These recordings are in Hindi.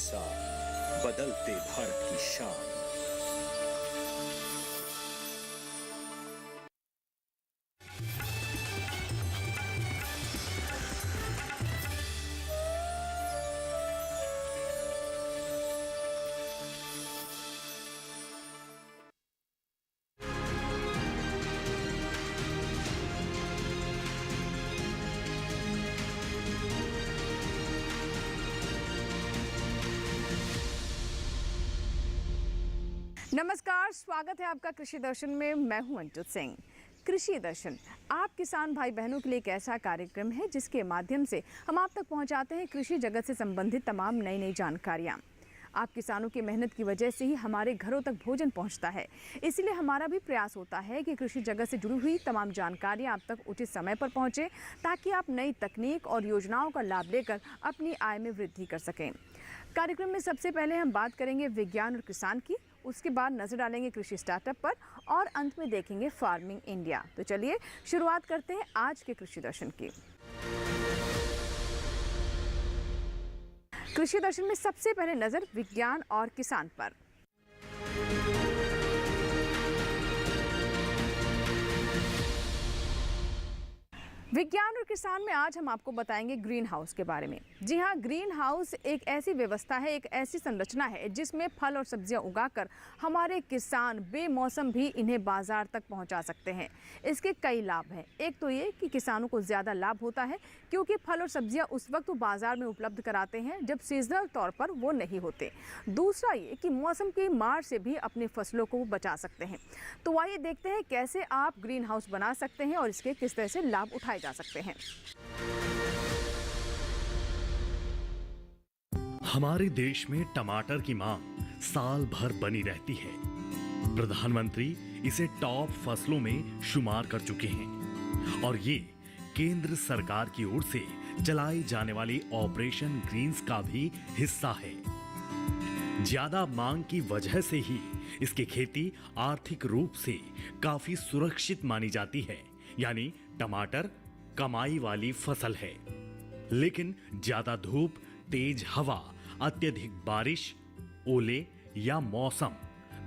साथ बदलते भारत की शान। नमस्कार, स्वागत है आपका कृषि दर्शन में। मैं हूं अंजुत सिंह। कृषि दर्शन आप किसान भाई बहनों के लिए एक ऐसा कार्यक्रम है जिसके माध्यम से हम आप तक पहुंचाते हैं कृषि जगत से संबंधित तमाम नई जानकारियां। आप किसानों की मेहनत की वजह से ही हमारे घरों तक भोजन पहुंचता है। इसलिए हमारा भी प्रयास होता है कि कृषि जगत से जुड़ी हुई तमाम जानकारियां आप तक उचित समय पर पहुंचे, ताकि आप नई तकनीक और योजनाओं का लाभ लेकर अपनी आय में वृद्धि कर सकें। कार्यक्रम में सबसे पहले हम बात करेंगे विज्ञान और किसान की, उसके बाद नजर डालेंगे कृषि स्टार्टअप पर और अंत में देखेंगे फार्मिंग इंडिया। तो चलिए शुरुआत करते हैं आज के कृषि दर्शन की। कृषि दर्शन में सबसे पहले नजर विज्ञान और किसान पर। विज्ञान और किसान में आज हम आपको बताएंगे ग्रीन हाउस के बारे में। जी हाँ, ग्रीन हाउस एक ऐसी व्यवस्था है, एक ऐसी संरचना है जिसमें फल और सब्जियां उगाकर हमारे किसान बेमौसम भी इन्हें बाजार तक पहुंचा सकते हैं। इसके कई लाभ हैं। एक तो ये कि किसानों को ज़्यादा लाभ होता है, क्योंकि फल और सब्जियां उस वक्त वो बाजार में उपलब्ध कराते हैं जब सीजनल तौर पर वो नहीं होते। दूसरा ये कि मौसम की मार से भी अपनी फसलों को बचा सकते हैं। तो आइए देखते हैं कैसे आप ग्रीन हाउस बना सकते हैं और इसके किस तरह से लाभ उठाए जा सकते हैं। हमारे देश में टमाटर की मांग साल भर बनी रहती है। प्रधानमंत्री इसे टॉप फसलों में शुमार कर चुके हैं और ये केंद्र सरकार की ओर से चलाई जाने वाली ऑपरेशन ग्रीन्स का भी हिस्सा है। ज्यादा मांग की वजह से ही इसकी खेती आर्थिक रूप से काफी सुरक्षित मानी जाती है। यानी टमाटर कमाई वाली फसल है, लेकिन ज्यादा धूप, तेज हवा, अत्यधिक बारिश, ओले या मौसम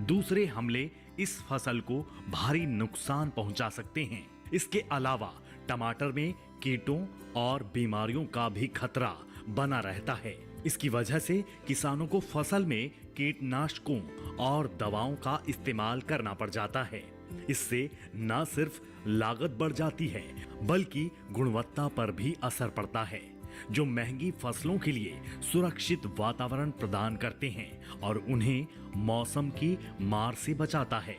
दूसरे हमले इस फसल को भारी नुकसान पहुंचा सकते हैं। इसके अलावा टमाटर में कीटों और बीमारियों का भी खतरा बना रहता है। इसकी वजह से किसानों को फसल में कीटनाशकों और दवाओं का इस्तेमाल करना पड़ जाता है। इससे न सिर्फ लागत बढ़ जाती है, बल्कि गुणवत्ता पर भी असर पड़ता है, जो महंगी फसलों के लिए सुरक्षित वातावरण प्रदान करते हैं और उन्हें मौसम की मार से बचाता है।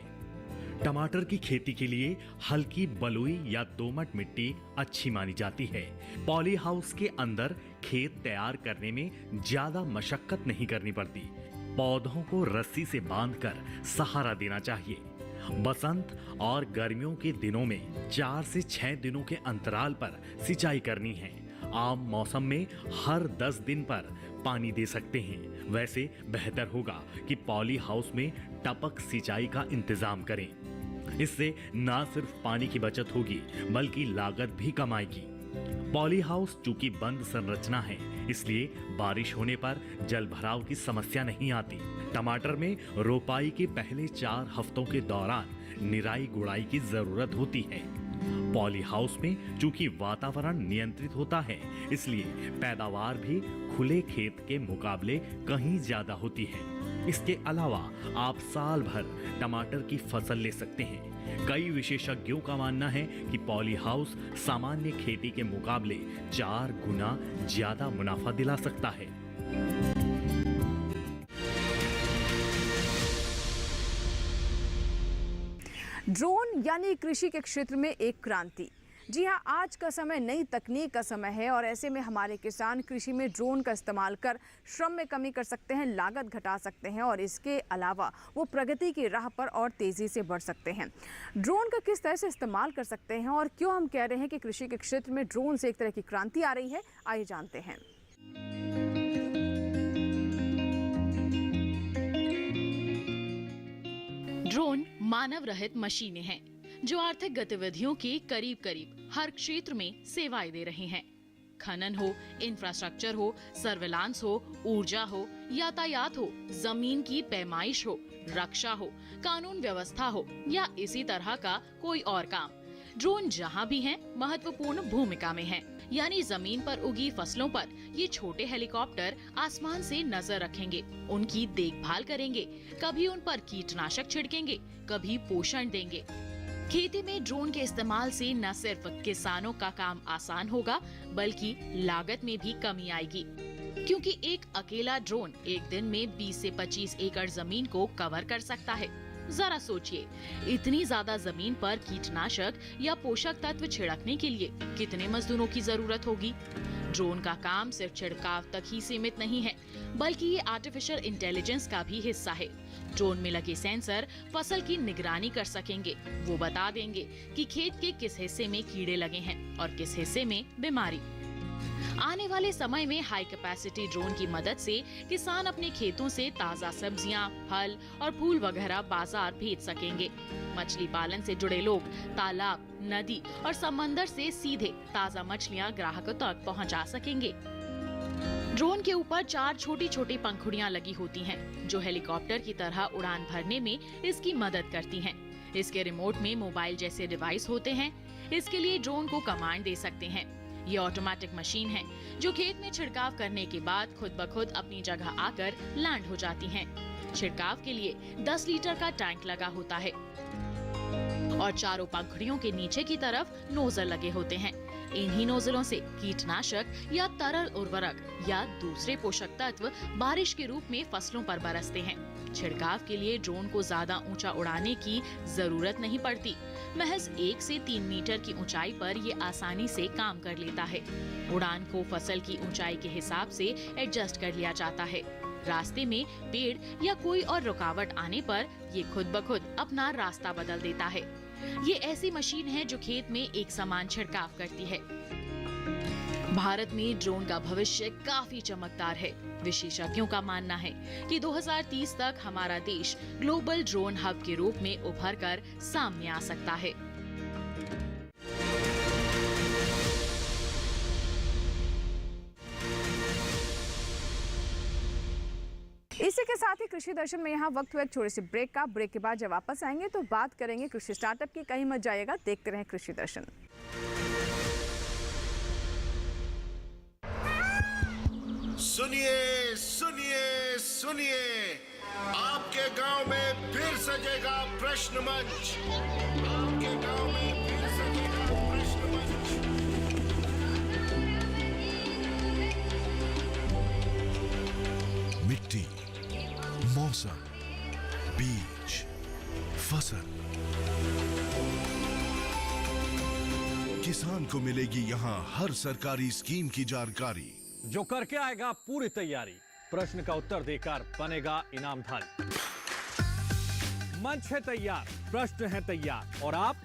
टमाटर की खेती के लिए हल्की बलुई या दोमट मिट्टी अच्छी मानी जाती है। पॉली हाउस के अंदर खेत तैयार करने में ज्यादा मशक्कत नहीं करनी पड़ती। पौधों को रस्सी से बांधकर सहारा देना चाहिए। बसंत और गर्मियों के दिनों में 4 से 6 दिनों के अंतराल पर सिंचाई करनी है। आम मौसम में हर 10 दिन पर पानी दे सकते हैं। वैसे बेहतर होगा कि पॉली हाउस में टपक सिंचाई का इंतजाम करें। इससे न सिर्फ पानी की बचत होगी, बल्कि लागत भी कम आएगी। पॉली हाउस चूंकि बंद संरचना है, इसलिए बारिश होने पर जल भराव की समस्या नहीं आती। टमाटर में रोपाई के पहले 4 हफ्तों के दौरान निराई गुड़ाई की जरूरत होती है। पॉली हाउस में चूंकि वातावरण नियंत्रित होता है, इसलिए पैदावार भी खुले खेत के मुकाबले कहीं ज्यादा होती है। इसके अलावा आप साल भर टमाटर की फसल ले सकते हैं। कई विशेषज्ञों का मानना है कि पॉली हाउस सामान्य खेती के मुकाबले 4 गुना ज्यादा मुनाफा दिला सकता है। ड्रोन यानी कृषि के क्षेत्र में एक क्रांति। जी हाँ, आज का समय नई तकनीक का समय है और ऐसे में हमारे किसान कृषि में ड्रोन का इस्तेमाल कर श्रम में कमी कर सकते हैं, लागत घटा सकते हैं और इसके अलावा वो प्रगति की राह पर और तेज़ी से बढ़ सकते हैं। ड्रोन का किस तरह से इस्तेमाल कर सकते हैं और क्यों हम कह रहे हैं कि कृषि के क्षेत्र में ड्रोन से एक तरह की क्रांति आ रही है, आइए जानते हैं। ड्रोन मानव रहित मशीनें हैं जो आर्थिक गतिविधियों के करीब करीब हर क्षेत्र में सेवाएं दे रहे हैं। खनन हो, इंफ्रास्ट्रक्चर हो, सर्विलांस हो, ऊर्जा हो, यातायात हो, जमीन की पैमाइश हो, रक्षा हो, कानून व्यवस्था हो या इसी तरह का कोई और काम, ड्रोन जहां भी हैं, महत्वपूर्ण भूमिका में हैं। यानी जमीन पर उगी फसलों पर ये छोटे हेलीकॉप्टर आसमान से नजर रखेंगे, उनकी देखभाल करेंगे, कभी उन पर कीटनाशक छिड़केंगे, कभी पोषण देंगे। खेती में ड्रोन के इस्तेमाल से न सिर्फ किसानों का काम आसान होगा, बल्कि लागत में भी कमी आएगी, क्योंकि एक अकेला ड्रोन एक दिन में 20 से 25 एकड़ जमीन को कवर कर सकता है। जरा सोचिए, इतनी ज्यादा जमीन पर कीटनाशक या पोषक तत्व छिड़कने के लिए कितने मजदूरों की जरूरत होगी। ड्रोन का काम सिर्फ छिड़काव तक ही सीमित नहीं है, बल्कि ये आर्टिफिशियल इंटेलिजेंस का भी हिस्सा है। ड्रोन में लगे सेंसर फसल की निगरानी कर सकेंगे। वो बता देंगे कि खेत के किस हिस्से में कीड़े लगे हैं और किस हिस्से में बीमारी। आने वाले समय में हाई कैपेसिटी ड्रोन की मदद से किसान अपने खेतों से ताज़ा सब्जियां, फल और फूल वगैरह बाजार भेज सकेंगे। मछली पालन से जुड़े लोग तालाब, नदी और समंदर से सीधे ताज़ा मछलियां ग्राहकों तक पहुंचा सकेंगे। ड्रोन के ऊपर 4 छोटी छोटी पंखुड़ियां लगी होती हैं, जो हेलीकॉप्टर की तरह उड़ान भरने में इसकी मदद करती हैं। इसके रिमोट में मोबाइल जैसे डिवाइस होते हैं। इसके लिए ड्रोन को कमांड दे सकते हैं। ये ऑटोमेटिक मशीन है जो खेत में छिड़काव करने के बाद खुद ब खुद अपनी जगह आकर लैंड हो जाती हैं। छिड़काव के लिए 10 लीटर का टैंक लगा होता है और चारों पंखुड़ियों के नीचे की तरफ नोजल लगे होते हैं। इन्हीं नोजलों से कीटनाशक या तरल उर्वरक या दूसरे पोषक तत्व बारिश के रूप में फसलों पर बरसते हैं। छिड़काव के लिए ड्रोन को ज्यादा ऊंचा उड़ाने की जरूरत नहीं पड़ती। महज 1 से 3 मीटर की ऊंचाई पर ये आसानी से काम कर लेता है। उड़ान को फसल की ऊंचाई के हिसाब से एडजस्ट कर लिया जाता है। रास्ते में पेड़ या कोई और रुकावट आने पर ये खुद ब खुद अपना रास्ता बदल देता है। ये ऐसी मशीन है जो खेत में एक समान छिड़काव करती है। भारत में ड्रोन का भविष्य काफी चमकदार है। विशेषज्ञों का मानना है कि 2030 तक हमारा देश ग्लोबल ड्रोन हब के रूप में उभर कर सामने आ सकता है। इसी के साथ ही कृषि दर्शन में यहाँ वक्त हुआ एक छोटे से ब्रेक का। ब्रेक के बाद जब वापस आएंगे तो बात करेंगे कृषि स्टार्टअप की। कहीं मत जाइएगा, देखते रहें कृषि दर्शन। सुनिए सुनिए सुनिए, आपके गांव में फिर सजेगा प्रश्न मंच। आपके गांव में फिर सजेगा प्रश्न मंच। मिट्टी, मौसम, बीज, फसल, किसान को मिलेगी यहाँ हर सरकारी स्कीम की जानकारी। जो करके आएगा पूरी तैयारी, प्रश्न का उत्तर देकर बनेगा इनामधारी। मंच है तैयार, प्रश्न है तैयार, और आप?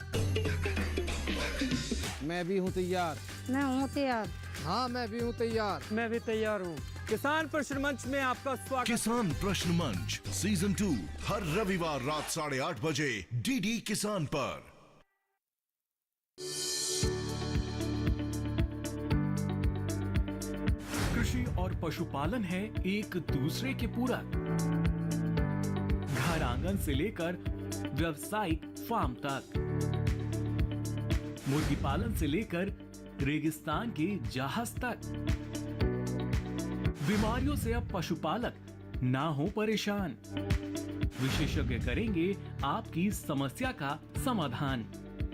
मैं भी हूँ तैयार। मैं हूँ तैयार। हाँ, मैं भी हूँ तैयार। मैं भी तैयार हूँ। किसान प्रश्न मंच में आपका स्वागत। किसान प्रश्न मंच सीजन 2 हर रविवार रात 8:30 बजे डीडी किसान पर। कृषि और पशुपालन है एक दूसरे के पूरक। घर आंगन से लेकर व्यावसायिक फार्म तक, मुर्गी पालन से लेकर रेगिस्तान के जहाज तक। बीमारियों से अब पशुपालक ना हो परेशान। विशेषज्ञ करेंगे आपकी समस्या का समाधान।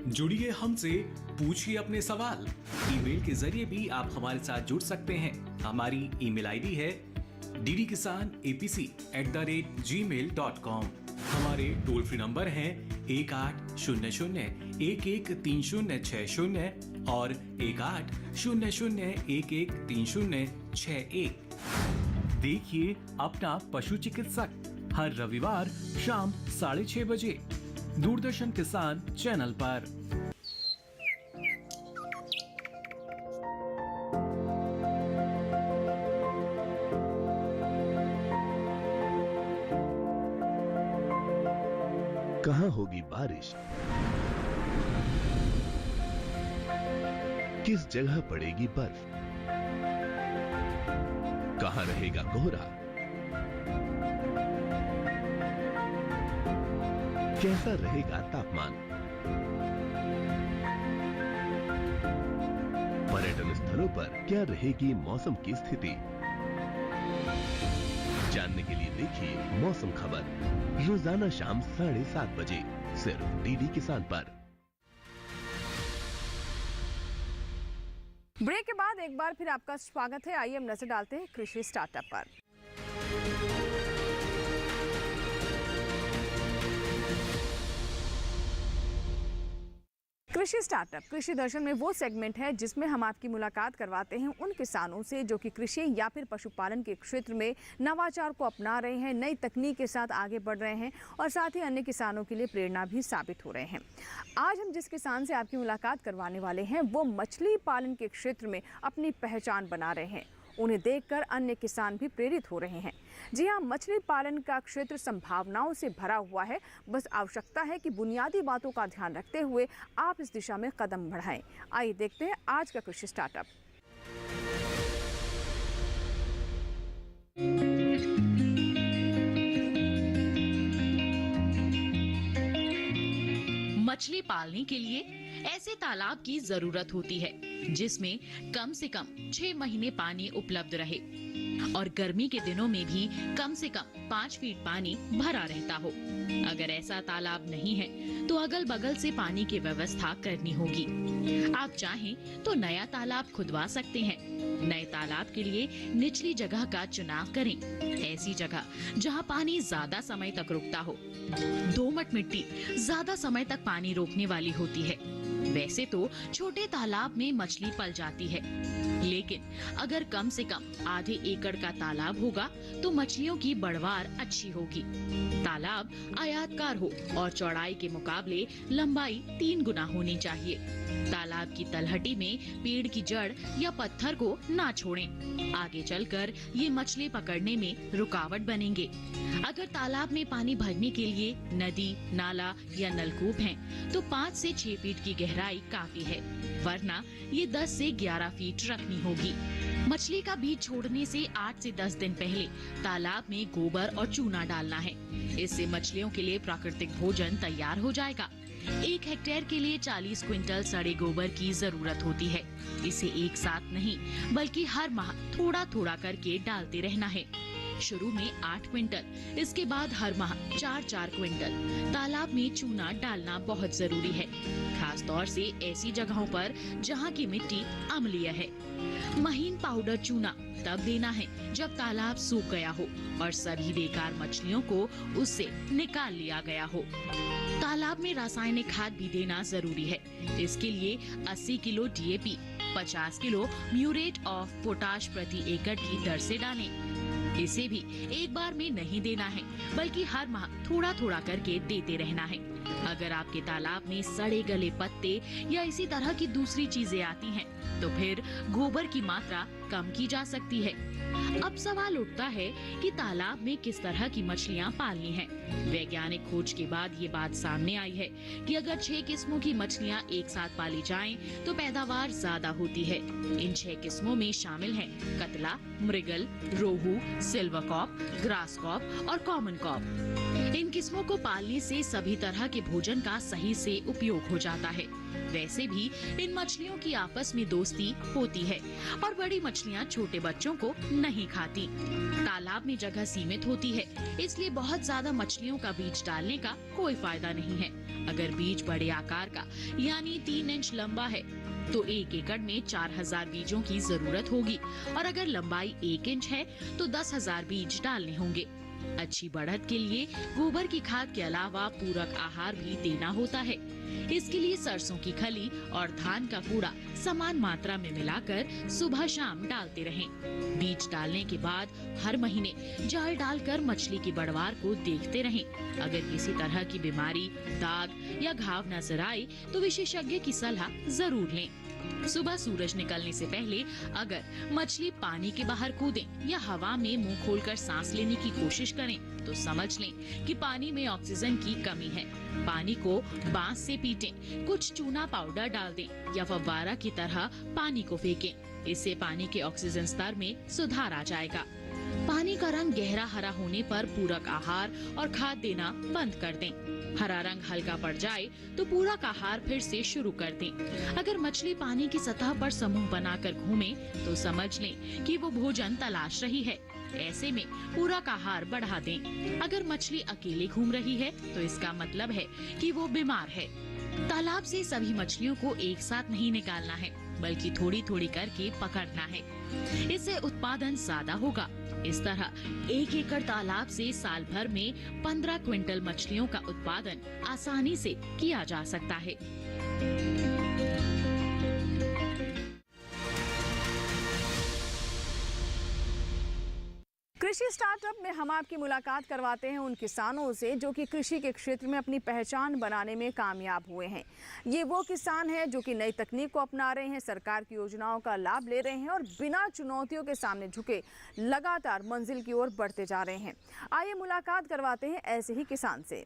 जुड़िए हमसे, पूछिए अपने सवाल। ईमेल के जरिए भी आप हमारे साथ जुड़ सकते हैं। हमारी ईमेल आईडी है ddkisanapc@gmail.com। हमारे टोल फ्री नंबर हैं 1800-113060 और 1800-113061। देखिए अपना पशु चिकित्सक हर रविवार शाम 6:30 बजे दूरदर्शन किसान चैनल पर। कहाँ होगी बारिश, किस जगह पड़ेगी बर्फ, वहाँ रहेगा कोहरा। कैसा रहेगा तापमान? पर्यटन स्थलों पर क्या रहेगी मौसम की स्थिति? जानने के लिए देखिए मौसम खबर रोजाना शाम 7:30 बजे सिर्फ डीडी किसान पर। ब्रेक के बाद एक बार फिर आपका स्वागत है। आइए हम नजर डालते हैं कृषि स्टार्टअप पर। कृषि स्टार्टअप कृषि दर्शन में वो सेगमेंट है जिसमें हम आपकी मुलाकात करवाते हैं उन किसानों से जो कि कृषि या फिर पशुपालन के क्षेत्र में नवाचार को अपना रहे हैं, नई तकनीक के साथ आगे बढ़ रहे हैं और साथ ही अन्य किसानों के लिए प्रेरणा भी साबित हो रहे हैं। आज हम जिस किसान से आपकी मुलाकात करवाने वाले हैं वो मछली पालन के क्षेत्र में अपनी पहचान बना रहे हैं। उन्हें देखकर अन्य किसान भी प्रेरित हो रहे हैं। जी हाँ, मछली पालन का क्षेत्र संभावनाओं से भरा हुआ है। बस आवश्यकता है कि बुनियादी बातों का ध्यान रखते हुए आप इस दिशा में कदम बढ़ाएं। आइए देखते हैं आज का कृषि स्टार्टअप। मछली पालने के लिए ऐसे तालाब की जरूरत होती है जिसमें कम से कम 6 महीने पानी उपलब्ध रहे और गर्मी के दिनों में भी कम से कम 5 फीट पानी भरा रहता हो। अगर ऐसा तालाब नहीं है तो अगल बगल से पानी की व्यवस्था करनी होगी। आप चाहें तो नया तालाब खुदवा सकते हैं। नए तालाब के लिए निचली जगह का चुनाव करें, ऐसी जगह जहां पानी ज्यादा समय तक रुकता हो। दोमट मिट्टी ज्यादा समय तक पानी रोकने वाली होती है। वैसे तो छोटे तालाब में मछली पल जाती है, लेकिन अगर कम से कम आधे एकड़ का तालाब होगा तो मछलियों की बढ़वार अच्छी होगी। तालाब आयताकार हो और चौड़ाई के मुकाबले लंबाई 3 गुना होनी चाहिए। तालाब की तलहटी में पेड़ की जड़ या पत्थर को ना छोड़ें। आगे चलकर ये मछली पकड़ने में रुकावट बनेंगे। अगर तालाब में पानी भरने के लिए नदी, नाला या नलकूप हैं, तो 5 से 6 फीट की गहराई काफी है, वरना ये 10 से 11 फीट रखनी होगी। मछली का बीज छोड़ने से 8 से 10 दिन पहले तालाब में गोबर और चूना डालना है। इससे मछलियों के लिए प्राकृतिक भोजन तैयार हो जाएगा। 1 हेक्टेयर के लिए 40 क्विंटल सड़े गोबर की जरूरत होती है। इसे एक साथ नहीं बल्कि हर माह थोड़ा थोड़ा करके डालते रहना है। शुरू में 8 क्विंटल, इसके बाद हर माह 4-4 क्विंटल। तालाब में चूना डालना बहुत जरूरी है, खास तौर से ऐसी जगहों पर जहां की मिट्टी अम्लीय है। महीन पाउडर चूना तब देना है जब तालाब सूख गया हो और सभी बेकार मछलियों को उससे निकाल लिया गया हो। तालाब में रासायनिक खाद भी देना जरूरी है। इसके लिए 80 kilo DAP, 50 kilo muriate of potash प्रति एकड़ की दर से डालें। इसे भी एक बार में नहीं देना है, बल्कि हर माह थोड़ा थोड़ा करके देते रहना है। अगर आपके तालाब में सड़े गले पत्ते या इसी तरह की दूसरी चीजें आती हैं, तो फिर गोबर की मात्रा कम की जा सकती है। अब सवाल उठता है कि तालाब में किस तरह की मछलियां पालनी हैं। वैज्ञानिक खोज के बाद ये बात सामने आई है कि अगर 6 किस्मों की मछलियां एक साथ पाली जाएं, तो पैदावार ज्यादा होती है। इन 6 किस्मों में शामिल हैं कतला, मृगल, रोहू, सिल्वर कॉप, ग्रास कॉप और कॉमन कॉप। इन किस्मों को पालने से सभी तरह के भोजन का सही से उपयोग हो जाता है। वैसे भी इन मछलियों की आपस में दोस्ती होती है और बड़ी मछलियां छोटे बच्चों को नहीं खाती। तालाब में जगह सीमित होती है, इसलिए बहुत ज्यादा मछलियों का बीज डालने का कोई फायदा नहीं है। अगर बीज बड़े आकार का यानी 3 इंच लंबा है तो 1 एकड़ में 4000 बीजों की जरूरत होगी और अगर लंबाई 1 इंच है तो 10,000 बीज डालने होंगे। अच्छी बढ़त के लिए गोबर की खाद के अलावा पूरक आहार भी देना होता है। इसके लिए सरसों की खली और धान का कूड़ा समान मात्रा में मिलाकर सुबह शाम डालते रहें। बीज डालने के बाद हर महीने जाल डालकर मछली की बढ़वार को देखते रहें। अगर किसी तरह की बीमारी, दाग या घाव नजर आए तो विशेषज्ञ की सलाह जरूर लें। सुबह सूरज निकलने से पहले अगर मछली पानी के बाहर कूदें या हवा में मुंह खोलकर सांस लेने की कोशिश करें तो समझ लें कि पानी में ऑक्सीजन की कमी है। पानी को बांस से पीटें, कुछ चूना पाउडर डाल दें या फव्वारा की तरह पानी को फेंकें। इससे पानी के ऑक्सीजन स्तर में सुधार आ जाएगा। पानी का रंग गहरा हरा होने पर पूरक आहार और खाद देना बंद कर दें। हरा रंग हल्का पड़ जाए तो पूरक आहार फिर से शुरू कर दें। अगर मछली पानी की सतह पर समूह बनाकर घूमे तो समझ लें कि वो भोजन तलाश रही है। ऐसे में पूरक आहार बढ़ा दें। अगर मछली अकेले घूम रही है तो इसका मतलब है कि वो बीमार है। तालाब से सभी मछलियों को एक साथ नहीं निकालना है, बल्कि थोड़ी थोड़ी करके पकड़ना है। इससे उत्पादन ज्यादा होगा। इस तरह 1 एकड़ तालाब से साल भर में 15 क्विंटल मछलियों का उत्पादन आसानी से किया जा सकता है। कृषि स्टार्टअप में हम आपकी मुलाकात करवाते हैं उन किसानों से जो कि कृषि के क्षेत्र में अपनी पहचान बनाने में कामयाब हुए हैं। ये वो किसान हैं जो कि नई तकनीक को अपना रहे हैं, सरकार की योजनाओं का लाभ ले रहे हैं और बिना चुनौतियों के सामने झुके लगातार मंजिल की ओर बढ़ते जा रहे हैं। आइए मुलाकात करवाते हैं ऐसे ही किसान से।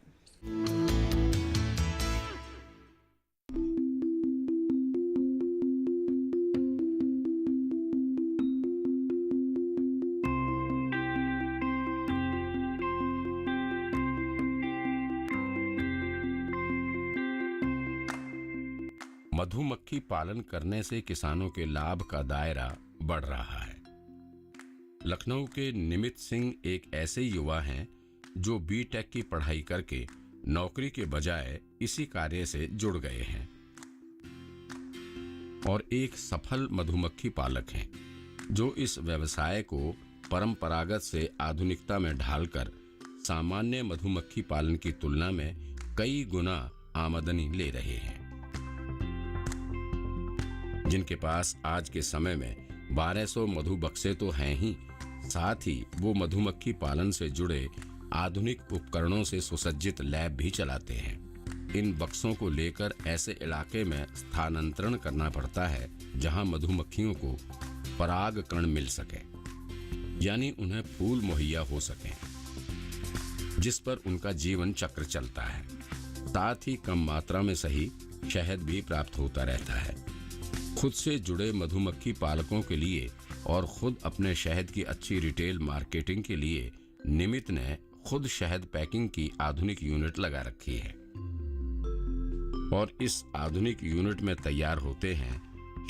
मधुमक्खी पालन करने से किसानों के लाभ का दायरा बढ़ रहा है। लखनऊ के निमित सिंह एक ऐसे युवा हैं जो बीटेक की पढ़ाई करके नौकरी के बजाय इसी कार्य से जुड़ गए हैं और एक सफल मधुमक्खी पालक हैं जो इस व्यवसाय को परंपरागत से आधुनिकता में ढालकर सामान्य मधुमक्खी पालन की तुलना में कई गुना आमदनी ले रहे हैं। जिनके पास आज के समय में 1200 मधु बक्से तो हैं ही, साथ ही वो मधुमक्खी पालन से जुड़े आधुनिक उपकरणों से सुसज्जित लैब भी चलाते हैं। इन बक्सों को लेकर ऐसे इलाके में स्थानांतरण करना पड़ता है जहां मधुमक्खियों को परागकण मिल सके, यानी उन्हें फूल मुहैया हो सके, जिस पर उनका जीवन चक्र चलता है। साथ ही कम मात्रा में सही शहद भी प्राप्त होता रहता है। खुद से जुड़े मधुमक्खी पालकों के लिए और खुद अपने शहद की अच्छी रिटेल मार्केटिंग के लिए निमित ने खुद शहद पैकिंग की आधुनिक यूनिट लगा रखी है और इस आधुनिक यूनिट में तैयार होते हैं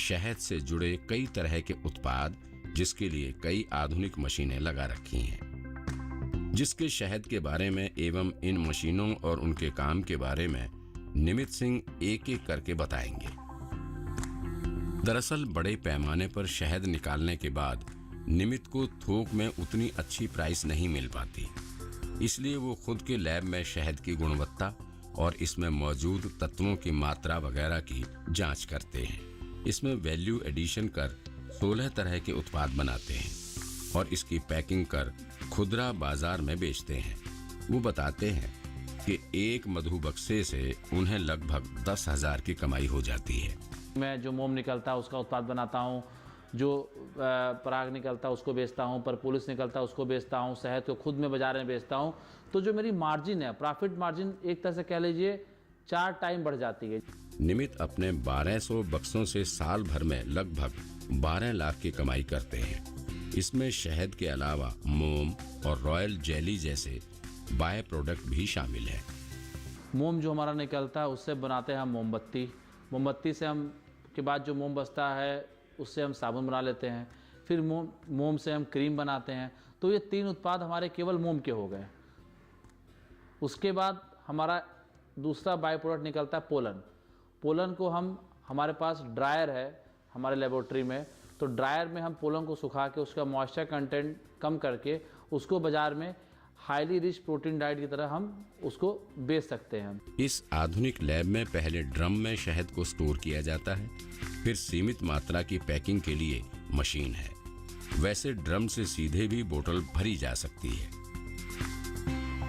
शहद से जुड़े कई तरह के उत्पाद, जिसके लिए कई आधुनिक मशीनें लगा रखी हैं। जिसके शहद के बारे में एवं इन मशीनों और उनके काम के बारे में निमित सिंह एक एक करके बताएंगे। दरअसल बड़े पैमाने पर शहद निकालने के बाद निमित को थोक में उतनी अच्छी प्राइस नहीं मिल पाती, इसलिए वो खुद के लैब में शहद की गुणवत्ता और इसमें मौजूद तत्वों की मात्रा वगैरह की जांच करते हैं। इसमें वैल्यू एडिशन कर 16 तरह के उत्पाद बनाते हैं और इसकी पैकिंग कर खुदरा बाजार में बेचते हैं। वो बताते हैं कि एक मधु बक्से से उन्हें लगभग 10,000 की कमाई हो जाती है। मैं जो मोम निकलता है उसका उत्पाद बनाता हूँ, जो पराग निकलता है उसको बेचता हूँ, परपुलिस निकलता है उसको बेचता हूँ, शहद को खुद में बाजार में बेचता हूँ। तो जो मेरी मार्जिन है, प्रॉफिट मार्जिन एक तरह से कह लीजिए 4 टाइम बढ़ जाती है। निमित अपने 1200 बक्सों से साल भर में लगभग 12 लाख की कमाई करते हैं। इसमें शहद के अलावा मोम और रॉयल जेली जैसे बाय प्रोडक्ट भी शामिल है। मोम जो हमारा निकलता है उससे बनाते हैं हम मोमबत्ती। मोमबत्ती से हम के बाद जो मोम बचता है उससे हम साबुन बना लेते हैं। फिर मोम से हम क्रीम बनाते हैं। तो ये 3 उत्पाद हमारे केवल मोम के हो गए। उसके बाद हमारा दूसरा बाय प्रोडक्ट निकलता है पोलन। पोलन को हमारे पास ड्रायर है हमारे लेबोरेटरी में, तो ड्रायर में हम पोलन को सुखा के उसका मॉइस्चर कंटेंट कम करके उसको बाजार में हाईली रिच प्रोटीन डाइट की तरह हम उसको बेच सकते हैं। इस आधुनिक लैब में पहले ड्रम में शहद को स्टोर किया जाता है, फिर सीमित मात्रा की पैकिंग के लिए मशीन है। वैसे ड्रम से सीधे भी बोतल भरी जा सकती है।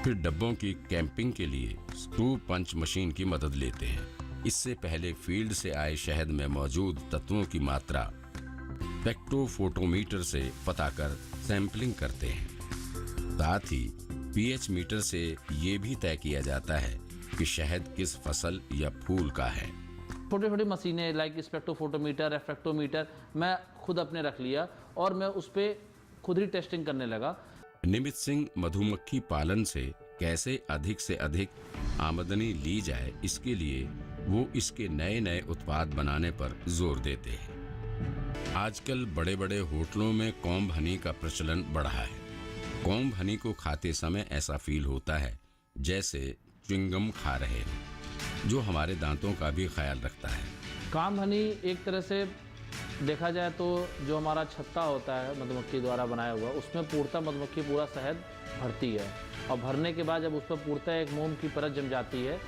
फिर डब्बों की कैंपिंग के लिए स्क्रू पंच मशीन की मदद लेते हैं। इससे पहले फील्ड से आए शहद में मौजूद तत्वों की मात्रा स्पेक्ट्रोफोटोमीटर से पता कर सैंपलिंग करते हैं। साथ ही पीएच मीटर से ये भी तय किया जाता है कि शहद किस फसल या फूल का है। छोटे छोटे मशीनें लाइक स्पेक्ट्रोफोटोमीटर, रेफ्रेक्टोमीटर मैं खुद अपने रख लिया और मैं उस पर खुद ही टेस्टिंग करने लगा। निमित सिंह मधुमक्खी पालन से कैसे अधिक से अधिक आमदनी ली जाए, इसके लिए वो इसके नए नए उत्पाद बनाने पर जोर देते हैं। आजकल बड़े बड़े होटलों में कॉम्ब हनी का प्रचलन बढ़ा है। कॉम्ब हनी को खाते समय ऐसा फील होता है जैसे च्युइंगम खा रहे हैं, जो हमारे दांतों का भी ख्याल रखता है। कॉम्ब हनी एक तरह से देखा जाए तो जो हमारा छत्ता होता है मधुमक्खी द्वारा बनाया हुआ, उसमें पूर्णतः मधुमक्खी पूरा शहद भरती है, और भरने के बाद जब उस पर पूर्णतः एक मोम की परत जम जाती है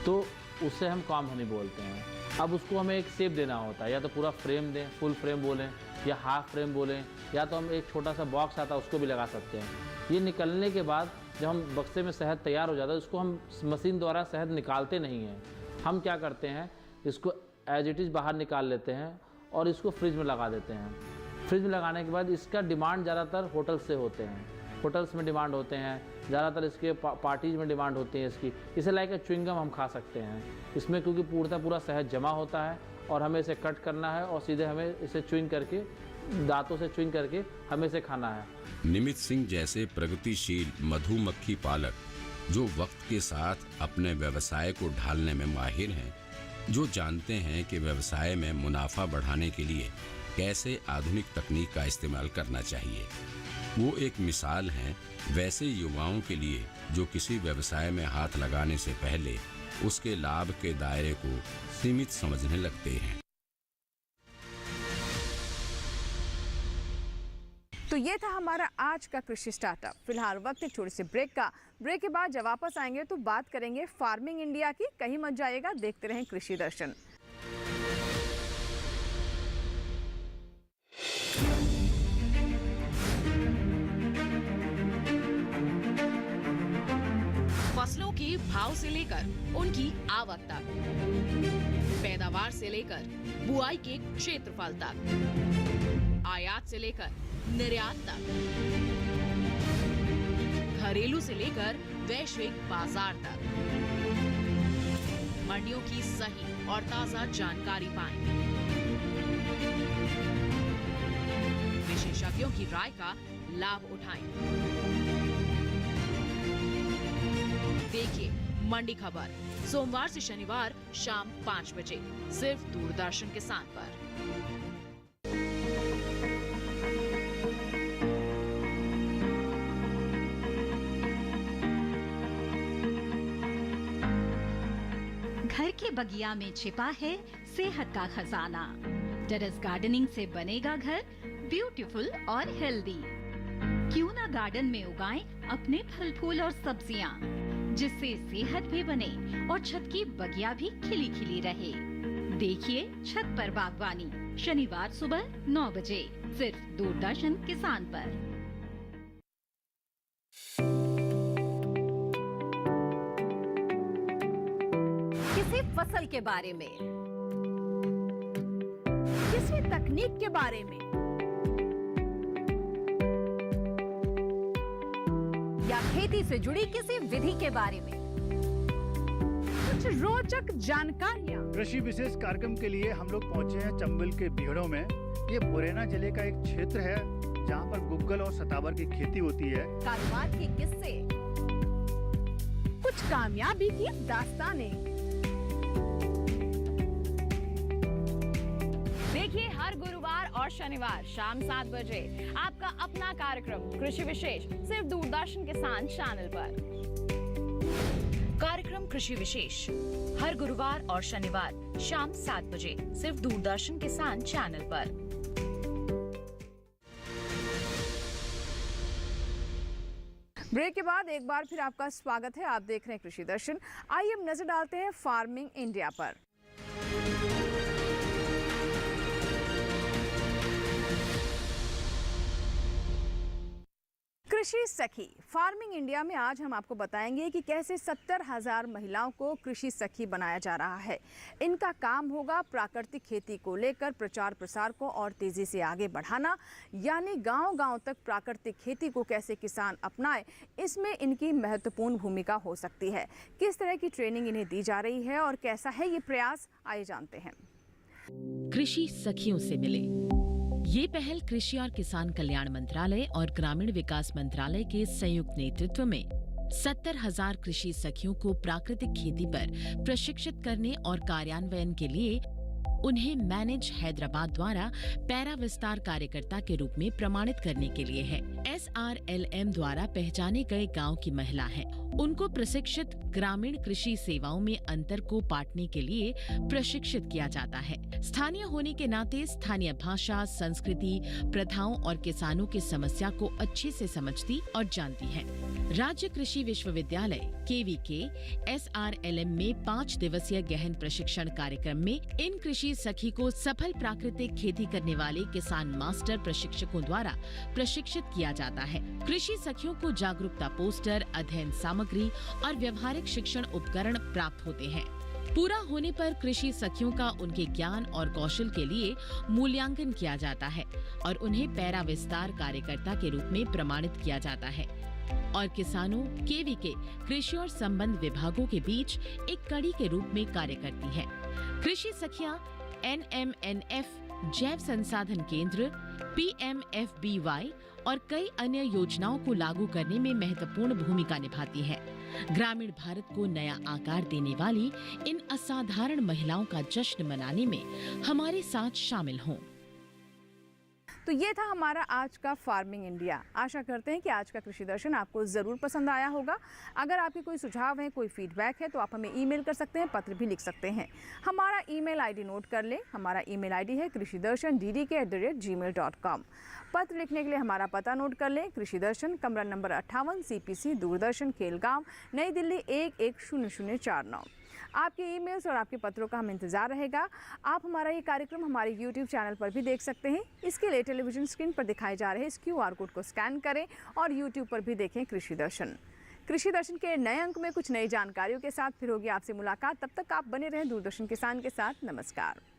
तो उससे हम कॉम्ब हनी बोलते हैं। अब उसको हमें एक शेप देना होता है, या तो पूरा फ्रेम दें, फुल फ्रेम बोलें, या हाफ फ्रेम बोलें, या तो हम एक छोटा सा बॉक्स आता है उसको भी लगा सकते हैं। ये निकलने के बाद जब हम बक्से में शहद तैयार हो जाता है, उसको हम मशीन द्वारा शहद निकालते नहीं हैं। हम क्या करते हैं, इसको एज इट इज़ बाहर निकाल लेते हैं और इसको फ्रिज में लगा देते हैं। फ्रिज में लगाने के बाद इसका डिमांड ज़्यादातर होटल से होते हैं, होटल्स में डिमांड होते हैं, ज़्यादातर इसके पार्टीज़ में डिमांड होती है इसकी। इसे लाइक च्युइंगम हम खा सकते हैं इसमें, क्योंकि पूरा शहद जमा होता है और हमें इसे कट करना है और सीधे हमें इसे च्युइंग करके, दांतों से च्युइंग करके हमें इसे खाना है। निमित सिंह जैसे प्रगतिशील मधुमक्खी पालक जो वक्त के साथ अपने व्यवसाय को ढालने में माहिर हैं, जो जानते हैं कि व्यवसाय में मुनाफा बढ़ाने के लिए कैसे आधुनिक तकनीक का इस्तेमाल करना चाहिए, वो एक मिसाल हैं वैसे युवाओं के लिए जो किसी व्यवसाय में हाथ लगाने से पहले उसके लाभ के दायरे को सीमित समझने लगते हैं। तो ये था हमारा आज का कृषि स्टार्टअप। फिलहाल वक्त एक छोटे से ब्रेक का। ब्रेक के बाद जब वापस आएंगे तो बात करेंगे फार्मिंग इंडिया की। कहीं मत जाइएगा, देखते रहें कृषि दर्शन। फसलों के भाव से लेकर उनकी आवक तक, पैदावार से लेकर बुआई के क्षेत्रफल तक, आयात से लेकर निर्यात तक, घरेलू से लेकर वैश्विक बाजार तक, मंडियों की सही और ताजा जानकारी पाएं। विशेषज्ञों की राय का लाभ उठाएं। देखिए मंडी खबर सोमवार से शनिवार शाम 5 बजे सिर्फ दूरदर्शन किसान पर। घर के बगिया में छिपा है सेहत का खजाना। टेरेस गार्डनिंग से बनेगा घर ब्यूटीफुल और हेल्दी। क्यों ना गार्डन में उगाएं अपने फल फूल और सब्जियां, जिससे सेहत भी बने और छत की बगिया भी खिली खिली रहे। देखिए छत पर बागवानी शनिवार सुबह 9 बजे सिर्फ दूरदर्शन किसान पर। किसी फसल के बारे में, किसी तकनीक के बारे में, या खेती से जुड़ी किसी विधि के बारे में कुछ रोचक जानकारियां। कृषि विशेष कार्यक्रम के लिए हम लोग पहुंचे हैं चंबल के बीहड़ों में। ये मुरैना जिले का एक क्षेत्र है जहां पर गुग्गल और सतावर की खेती होती है। कारोबार के किस्से, कुछ कामयाबी की दास्तानें। देखिए हर गुरुवार और शनिवार शाम 7 बजे आपका अपना कार्यक्रम कृषि विशेष सिर्फ दूरदर्शन किसान चैनल पर। कार्यक्रम कृषि विशेष हर गुरुवार और शनिवार शाम 7 बजे सिर्फ दूरदर्शन किसान चैनल पर। ब्रेक के बाद एक बार फिर आपका स्वागत है। आप देख रहे हैं कृषि दर्शन। आइए हम नजर डालते हैं फार्मिंग इंडिया पर। कृषि सखी फार्मिंग इंडिया में आज हम आपको बताएंगे कि कैसे 70,000 महिलाओं को कृषि सखी बनाया जा रहा है। इनका काम होगा प्राकृतिक खेती को लेकर प्रचार प्रसार को और तेजी से आगे बढ़ाना, यानी गांव-गांव तक प्राकृतिक खेती को कैसे किसान अपनाए, इसमें इनकी महत्वपूर्ण भूमिका हो सकती है। किस तरह की ट्रेनिंग इन्हें दी जा रही है और कैसा है ये प्रयास, आइए जानते हैं। कृषि सखियों से मिले, ये पहल कृषि और किसान कल्याण मंत्रालय और ग्रामीण विकास मंत्रालय के संयुक्त नेतृत्व में 70,000 कृषि सखियों को प्राकृतिक खेती पर प्रशिक्षित करने और कार्यान्वयन के लिए उन्हें मैनेज हैदराबाद द्वारा पैरा विस्तार कार्यकर्ता के रूप में प्रमाणित करने के लिए है। SRLM द्वारा पहचाने गए गांव की महिला है। उनको प्रशिक्षित ग्रामीण कृषि सेवाओं में अंतर को पाटने के लिए प्रशिक्षित किया जाता है। स्थानीय होने के नाते स्थानीय भाषा, संस्कृति, प्रथाओं और किसानों की समस्या को अच्छे से समझती और जानती है। राज्य कृषि विश्वविद्यालय KVK SRLM में 5 दिवसीय गहन प्रशिक्षण कार्यक्रम में इन कृषि सखी को सफल प्राकृतिक खेती करने वाले किसान मास्टर प्रशिक्षकों द्वारा प्रशिक्षित किया जाता है। कृषि सखियों को जागरूकता पोस्टर, अध्ययन सामग्री और व्यवहारिक शिक्षण उपकरण प्राप्त होते हैं। पूरा होने पर कृषि सखियों का उनके ज्ञान और कौशल के लिए मूल्यांकन किया जाता है और उन्हें पैरा विस्तार कार्यकर्ता के रूप में प्रमाणित किया जाता है और किसानों, KVK कृषि और संबंध विभागों के बीच एक कड़ी के रूप में कार्य करती है। कृषि सखियां NMNF जैव संसाधन केंद्र, PMFBY और कई अन्य योजनाओं को लागू करने में महत्वपूर्ण भूमिका निभाती है। ग्रामीण भारत को नया आकार देने वाली इन असाधारण महिलाओं का जश्न मनाने में हमारे साथ शामिल हों। तो ये था हमारा आज का फार्मिंग इंडिया। आशा करते हैं कि आज का कृषि दर्शन आपको ज़रूर पसंद आया होगा। अगर आपके कोई सुझाव है, कोई फीडबैक है तो आप हमें ईमेल कर सकते हैं, पत्र भी लिख सकते हैं। हमारा ईमेल आईडी नोट कर लें। हमारा ईमेल आईडी है krishidarshan@gmail.com। पत्र लिखने के लिए हमारा पता नोट कर लें। कृषि दर्शन, कमरा नंबर 58, CPC, दूरदर्शन, खेलगांव, नई दिल्ली 110049। आपके ईमेल्स और आपके पत्रों का हम इंतज़ार रहेगा। आप हमारा ये कार्यक्रम हमारे YouTube चैनल पर भी देख सकते हैं। इसके लिए टेलीविज़न स्क्रीन पर दिखाए जा रहे इस QR कोड को स्कैन करें और YouTube पर भी देखें कृषि दर्शन। कृषि दर्शन के नए अंक में कुछ नई जानकारियों के साथ फिर होगी आपसे मुलाकात। तब तक आप बने रहें दूरदर्शन किसान के साथ। नमस्कार।